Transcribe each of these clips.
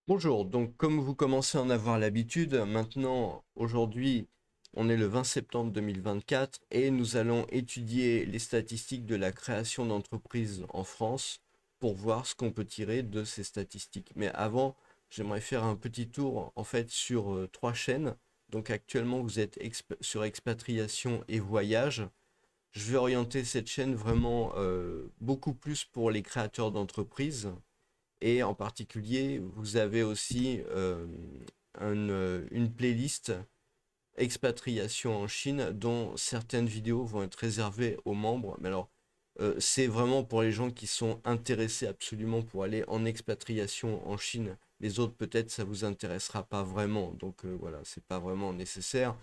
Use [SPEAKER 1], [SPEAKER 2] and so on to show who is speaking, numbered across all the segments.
[SPEAKER 1] Bonjour, donc comme vous commencez à en avoir l'habitude, maintenant, aujourd'hui, on est le 20 septembre 2024 et nous allons étudier les statistiques de la création d'entreprises en France pour voir ce qu'on peut tirer de ces statistiques. Mais avant, j'aimerais faire un petit tour en fait sur trois chaînes. Donc actuellement, vous êtes sur expatriation et voyage. Je vais orienter cette chaîne vraiment beaucoup plus pour les créateurs d'entreprises et en particulier, vous avez aussi une playlist expatriation en Chine dont certaines vidéos vont être réservées aux membres. Mais alors, c'est vraiment pour les gens qui sont intéressés absolument pour aller en expatriation en Chine. Les autres, peut-être, ça vous intéressera pas vraiment. Donc voilà, c'est pas vraiment nécessaire.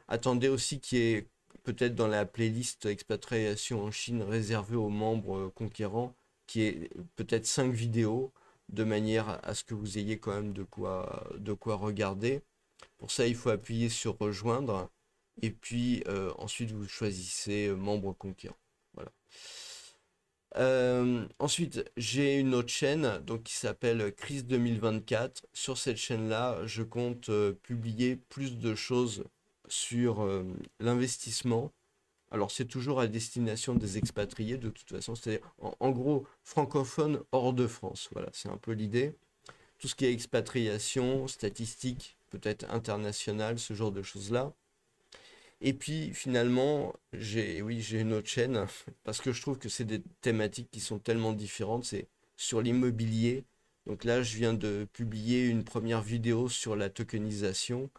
[SPEAKER 1] Attendez aussi qu'il y ait peut-être dans la playlist expatriation en Chine réservée aux membres conquérants, qui est peut-être 5 vidéos, de manière à ce que vous ayez quand même de quoi regarder. Pour ça, il faut appuyer sur rejoindre, et puis ensuite vous choisissez membre conquérant. Voilà. Ensuite, j'ai une autre chaîne donc, qui s'appelle Crise 2024. Sur cette chaîne-là, je compte publier plus de choses sur l'investissement. Alors, c'est toujours à destination des expatriés, de toute façon, c'est-à-dire en gros francophones hors de France. Voilà, c'est un peu l'idée. Tout ce qui est expatriation, statistique, peut-être international, ce genre de choses-là. Et puis finalement, oui, j'ai une autre chaîne parce que je trouve que c'est des thématiques qui sont tellement différentes. C'est sur l'immobilier. Donc là, je viens de publier une première vidéo sur la tokenisation.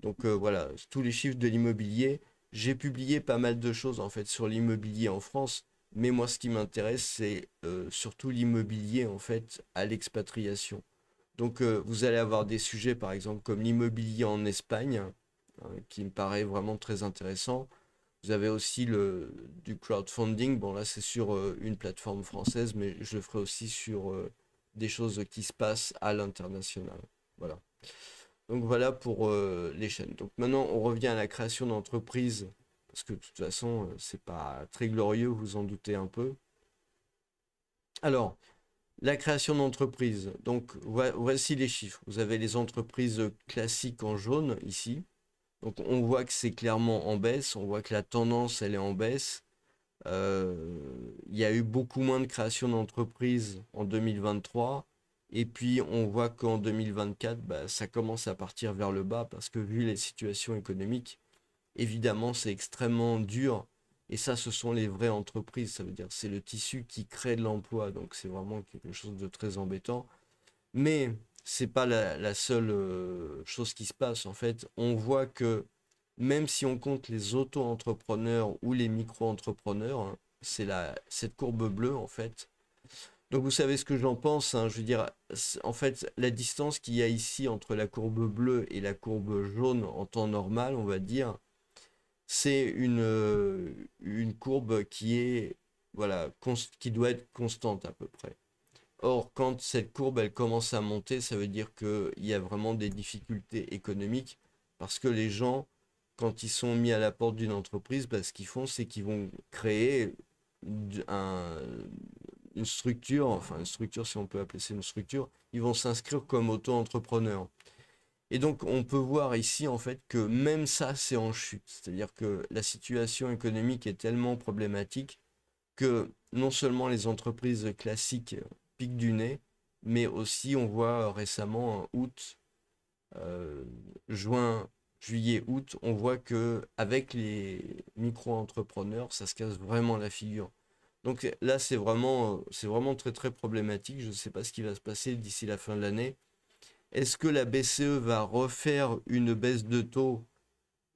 [SPEAKER 1] Donc voilà, tous les chiffres de l'immobilier. J'ai publié pas mal de choses en fait sur l'immobilier en France, mais moi ce qui m'intéresse c'est surtout l'immobilier en fait à l'expatriation. Donc vous allez avoir des sujets par exemple comme l'immobilier en Espagne, qui me paraît vraiment très intéressant. Vous avez aussi du crowdfunding. Bon là c'est sur une plateforme française, mais je le ferai aussi sur des choses qui se passent à l'international. Voilà. Donc voilà pour les chaînes. Donc maintenant, on revient à la création d'entreprise, parce que de toute façon, c'est pas très glorieux, vous en doutez un peu. Alors, la création d'entreprise. Donc voici les chiffres. Vous avez les entreprises classiques en jaune ici. Donc on voit que c'est clairement en baisse, on voit que la tendance, elle est en baisse. Il y a eu beaucoup moins de création d'entreprises en 2023. Et puis on voit qu'en 2024, bah, ça commence à partir vers le bas parce que vu les situations économiques, évidemment, c'est extrêmement dur. Et ça, ce sont les vraies entreprises. Ça veut dire c'est le tissu qui crée de l'emploi. Donc c'est vraiment quelque chose de très embêtant. Mais c'est pas la seule chose qui se passe. En fait, on voit que même si on compte les auto-entrepreneurs ou les micro-entrepreneurs, hein, c'est cette courbe bleue en fait. Donc vous savez ce que j'en pense, hein, je veux dire, en fait, la distance qu'il y a ici entre la courbe bleue et la courbe jaune en temps normal, on va dire, c'est une courbe qui est, voilà, qui doit être constante à peu près. Or, quand cette courbe elle commence à monter, ça veut dire qu'il y a vraiment des difficultés économiques parce que les gens, quand ils sont mis à la porte d'une entreprise, bah, ce qu'ils font, c'est qu'ils vont créer un- une structure, enfin une structure si on peut appeler ça une structure, ils vont s'inscrire comme auto-entrepreneurs. Et donc on peut voir ici en fait que même ça c'est en chute, c'est-à-dire que la situation économique est tellement problématique que non seulement les entreprises classiques piquent du nez, mais aussi on voit récemment août, euh, juin, juillet, août, on voit que avec les micro-entrepreneurs, ça se casse vraiment la figure. Donc là, c'est vraiment très très problématique. Je ne sais pas ce qui va se passer d'ici la fin de l'année. Est-ce que la BCE va refaire une baisse de taux?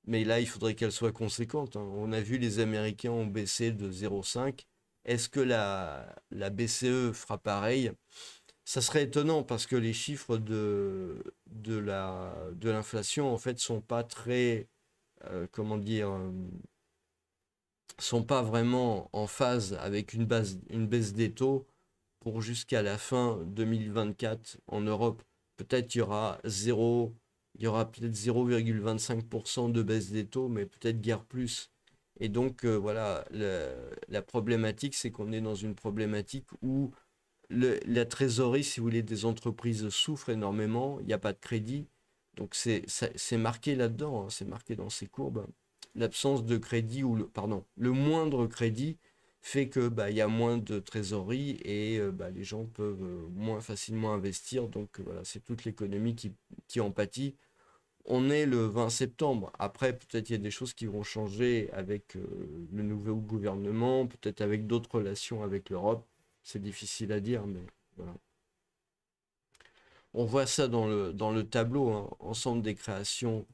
[SPEAKER 1] Mais là, il faudrait qu'elle soit conséquente, hein. On a vu les Américains ont baissé de 0,5. Est-ce que la BCE fera pareil? Ça serait étonnant parce que les chiffres de l'inflation, en fait, sont pas très, comment dire, sont pas vraiment en phase avec une baisse des taux pour jusqu'à la fin 2024 en Europe. Peut-être il y aura peut-être 0,25% de baisse des taux, mais peut-être guère plus. Et donc voilà, la problématique, c'est qu'on est dans une problématique où La trésorerie, si vous voulez, des entreprises souffre énormément. Il n'y a pas de crédit. Donc c'est marqué là-dedans, hein, c'est marqué dans ces courbes. L'absence de crédit ou pardon, le moindre crédit fait que bah, il y a moins de trésorerie et bah, les gens peuvent moins facilement investir. Donc voilà, c'est toute l'économie qui en pâtit. On est le 20 septembre. Après, peut-être il y a des choses qui vont changer avec le nouveau gouvernement, peut-être avec d'autres relations avec l'Europe. C'est difficile à dire, mais voilà. On voit ça dans le tableau, hein, ensemble des créations.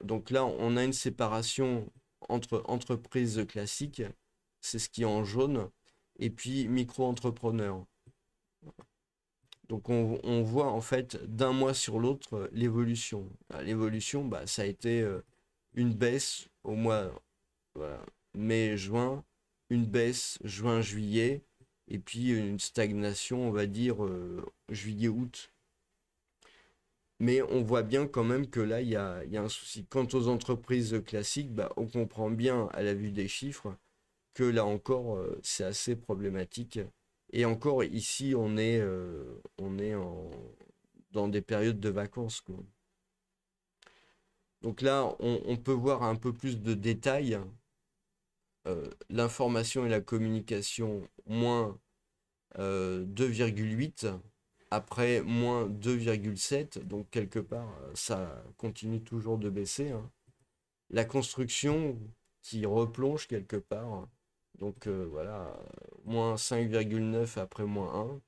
[SPEAKER 1] Donc là, on a une séparation entre entreprises classiques, c'est ce qui est en jaune, et puis micro-entrepreneurs. Donc on voit en fait d'un mois sur l'autre l'évolution. L'évolution, bah, ça a été une baisse au mois voilà, mai-juin, une baisse juin-juillet, et puis une stagnation, on va dire, juillet-août. Mais on voit bien quand même que là, il y a un souci. Quant aux entreprises classiques, bah, on comprend bien à la vue des chiffres que là encore, c'est assez problématique. Et encore, ici, on est dans des périodes de vacances, quoi. Donc là, on peut voir un peu plus de détails. L'information et la communication, moins 2,8, après moins 2,7, donc quelque part, ça continue toujours de baisser, hein. La construction qui replonge quelque part, donc voilà, moins 5,9 après moins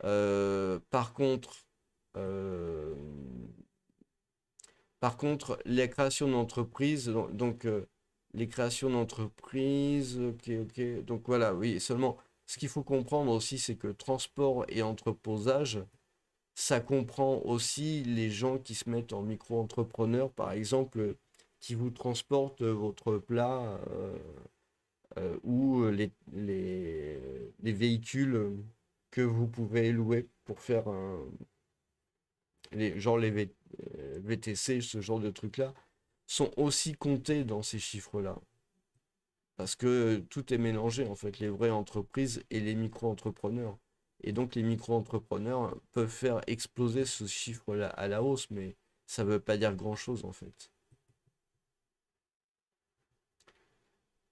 [SPEAKER 1] 1. Par contre, euh, les créations d'entreprises, les créations d'entreprises, ok, ok. Donc voilà, oui, seulement ce qu'il faut comprendre aussi, c'est que transport et entreposage, ça comprend aussi les gens qui se mettent en micro-entrepreneur, par exemple, qui vous transportent votre plat ou les véhicules que vous pouvez louer pour faire genre VTC, ce genre de trucs-là, sont aussi comptés dans ces chiffres-là. Parce que tout est mélangé, en fait, les vraies entreprises et les micro-entrepreneurs. Et donc les micro-entrepreneurs peuvent faire exploser ce chiffre-là à la hausse, mais ça ne veut pas dire grand-chose, en fait.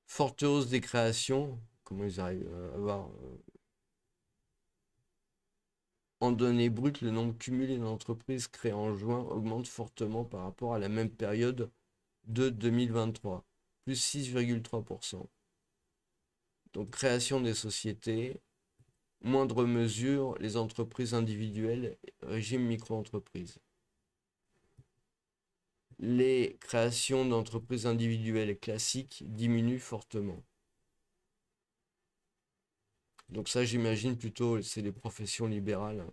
[SPEAKER 1] Forte hausse des créations, comment ils arrivent à avoir... En données brutes, le nombre cumulé d'entreprises créées en juin augmente fortement par rapport à la même période de 2023, plus 6,3%. Donc création des sociétés, moindre mesure, les entreprises individuelles, régime micro-entreprise. Les créations d'entreprises individuelles classiques diminuent fortement. Donc ça, j'imagine plutôt, c'est les professions libérales.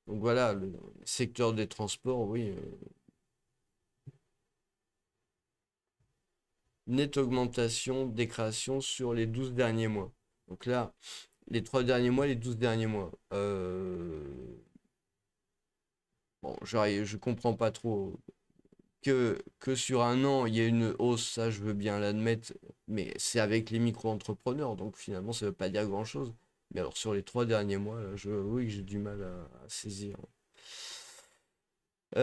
[SPEAKER 1] Donc voilà, le secteur des transports, oui. Nette augmentation des créations sur les 12 derniers mois. Donc là, les 3 derniers mois, les 12 derniers mois. Bon, je comprends pas trop que sur un an, il y a une hausse, ça je veux bien l'admettre, mais c'est avec les micro-entrepreneurs, donc finalement ça veut pas dire grand-chose. Mais alors sur les 3 derniers mois, là, oui, j'ai du mal à saisir. Ok.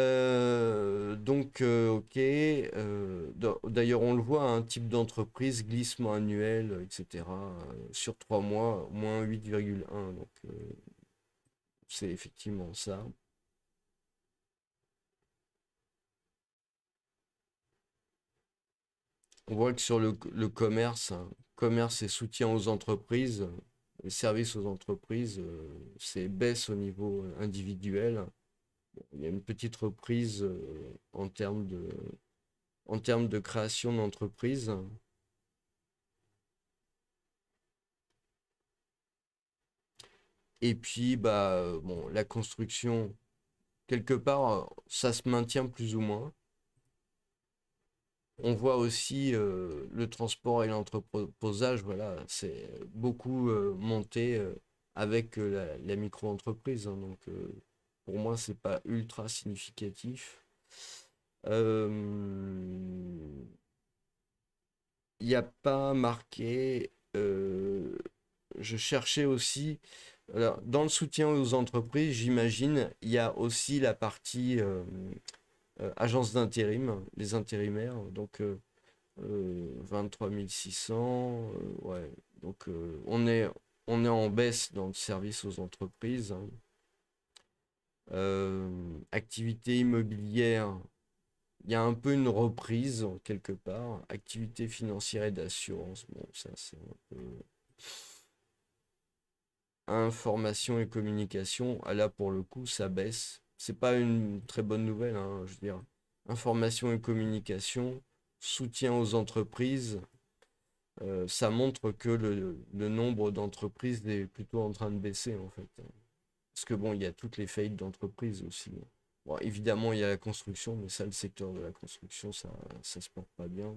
[SPEAKER 1] D'ailleurs, on le voit, un type d'entreprise, glissement annuel, etc. Sur 3 mois, moins 8,1. Donc, c'est effectivement ça. On voit que sur le commerce, hein, commerce et soutien aux entreprises, les services aux entreprises, c'est baisse au niveau individuel. Il y a une petite reprise en termes de création d'entreprise. Et puis, bah, bon, la construction, quelque part, ça se maintient plus ou moins. On voit aussi le transport et l'entreposage, voilà, c'est beaucoup monté avec la micro-entreprise, hein. Donc, pour moi, c'est pas ultra significatif. Euh, Il n'y a pas marqué je cherchais aussi, alors, dans le soutien aux entreprises, j'imagine, il y a aussi la partie agence d'intérim, les intérimaires, donc 23 600, ouais. Donc on est en baisse dans le service aux entreprises, hein. Activité immobilière, il y a un peu une reprise quelque part. Activité financière et d'assurance, bon, ça c'est un peu. Information et communication, ah là pour le coup ça baisse. C'est pas une très bonne nouvelle, hein, je veux dire. Information et communication, soutien aux entreprises, ça montre que le nombre d'entreprises est plutôt en train de baisser en fait. Parce que bon, il y a toutes les faillites d'entreprises aussi. Bon, évidemment, il y a la construction, mais ça, le secteur de la construction, ça se porte pas bien.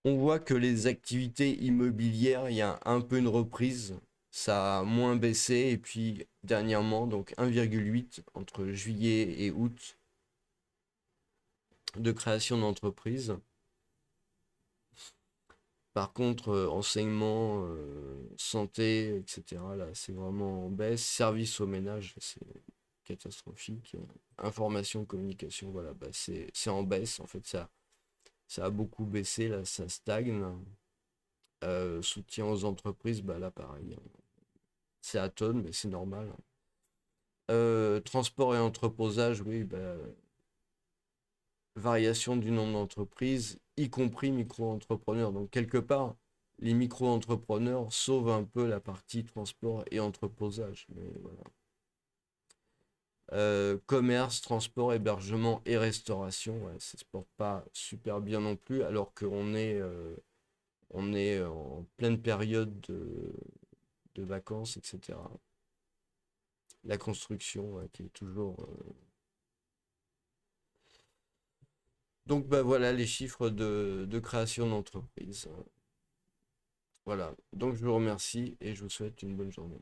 [SPEAKER 1] On voit que les activités immobilières, il y a un peu une reprise. Ça a moins baissé. Et puis, dernièrement, donc 1,8 entre juillet et août de création d'entreprises. Par contre, enseignement, santé, etc., là, c'est vraiment en baisse. Service au ménage, c'est catastrophique. Information, communication, voilà, bah, c'est en baisse. En fait, ça a beaucoup baissé, là, ça stagne. Soutien aux entreprises, bah là, pareil, hein. C'est à tonnes, mais c'est normal, hein. Transport et entreposage, oui, bah, variation du nombre d'entreprises, y compris micro-entrepreneurs. Donc, quelque part, les micro-entrepreneurs sauvent un peu la partie transport et entreposage. Mais voilà. Commerce, transport, hébergement et restauration, ouais, ça se porte pas super bien non plus, alors on est en pleine période de vacances, etc. La construction, ouais, qui est toujours. Donc bah voilà les chiffres de création d'entreprise. Voilà. Donc je vous remercie et je vous souhaite une bonne journée.